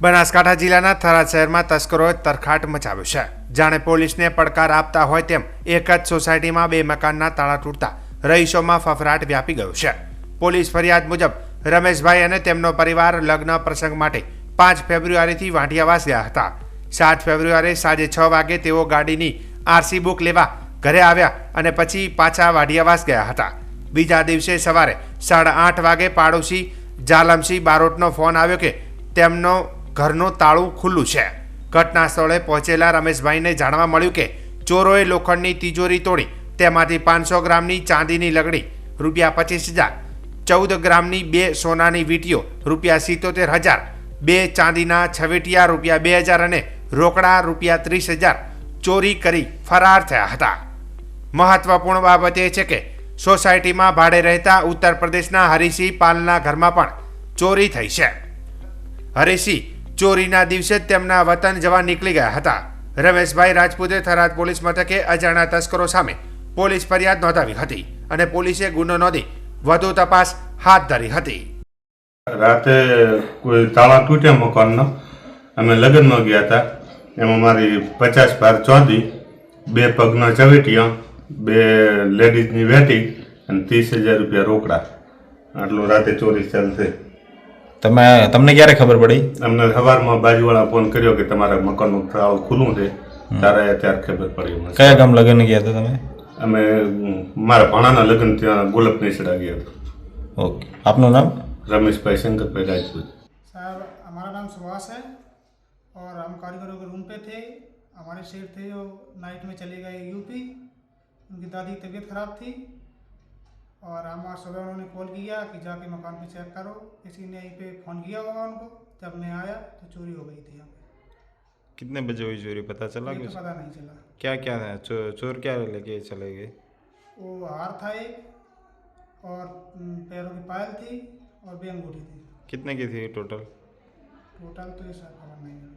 બનાસકાંઠા જિલ્લાના થરાદ શહેરમાં તસ્કરોએ તરખાટ મચાવ્યો છે। જાણે પોલીસને પડકાર આપતા હોય તેમ એક જ સોસાયટીમાં બે મકાનના તાળા તૂટતા રહીશોમાં ફફડાટ વ્યાપી ગયો છે। પોલીસ ફરિયાદ મુજબ રમેશભાઈ અને તેમનો પરિવાર લગ્ન પ્રસંગ માટે 5 ફેબ્રુઆરીથી વાંઢિયાવાસ ગયા હતા। 7 ફેબ્રુઆરી સાંજે 6 વાગે તેઓ ગાડીની આરસી બુક લેવા ઘરે આવ્યા અને પછી પાછા વાંઢિયાવાસ ગયા હતા। બીજા દિવસે સવારે 8:30 વાગે પાડોશી જાલમસિંહ બારોટનો ફોન આવ્યો કે તેમનો ઘરનું તાળું ખુલ્લું છે। ઘટના સ્થળે પહોંચેલા રમેશભાઈને જાણવા મળ્યું કે ચોરોએ લોખંડની તિજોરી તોડી તેમાંથી 500 ગ્રામની ચાંદીની લગડી ₹25,000, 14 ગ્રામની 2 સોનાની વીંટીઓ ₹77,000, 2 ચાંદીના છવેટિયા ₹2,000 અને રોકડા ₹30,000 ચોરી કરી ફરાર થયા હતા। મહત્વપૂર્ણ બાબત એ છે કે સોસાયટીમાં ભાડે રહેતા ઉત્તર પ્રદેશના હરીસિંહ પાલના ઘરમાં પણ ચોરી થઈ છે। હરીસિંહ ચોરીના દિવસે જ તેમના વતન જવા નીકળી ગયા હતા। રમેશભાઈ રાજપૂતે થરાદ પોલીસ મથકે અજાણ્યા તસ્કરો સામે પોલીસ ફરિયાદ નોંધાવી હતી અને પોલીસે ગુનો નોંધી વધુ તપાસ હાથ ધરી હતી। રાતે કોઈ તાળા તૂટ્યા મકાનનો, અમે લગ્નમાં ગયા હતા। એમાં મારી 50 ભાર ચોંધી, 2 પગના ચવેટિયા, 2 લેડીઝની વેટી અને ₹30,000 રોકડા, આટલું રાતે ચોરી ચાલશે। તમને ક્યારે ખબર પડી? અમને સવારમાં બાજુવાળા ફોન કર્યો કે તમારા મકાનનું તાળું ખુલ્લું છે, તારે ત્યારે ખબર પડી। કયા ગામ લગ્ન ગયા હતા તમે? અમે મારા ભાણાના લગ્ન ત્યાં ગુલાબ નેસડા ગયા હતા। ओके, आपका नाम? रमेश शंकर राजपूत। साहब, हमारा नाम सुभाष है और हम कारीगरों के रूम पे थे। हमारे शेर थे जो नाइट में चले गए यूपी। उनकी दादी की तबीयत खराब थी और हम आज सुबह उन्होंने कॉल किया कि जाके मकान पे चेक करो। किसी ने यहीं पे फ़ोन किया होगा उनको। जब मैं आया तो चोरी हो गई थी यहाँ पे। कितने बजे हुई चोरी, पता चला? ये तो पता नहीं चला। क्या क्या है? चोर क्या लेके चले गए? वो हार था एक और पैरों की पायल थी और 2 अंगूठी थी। कितने की थी टोटल? टोटल तो ये सब खबर नहीं है।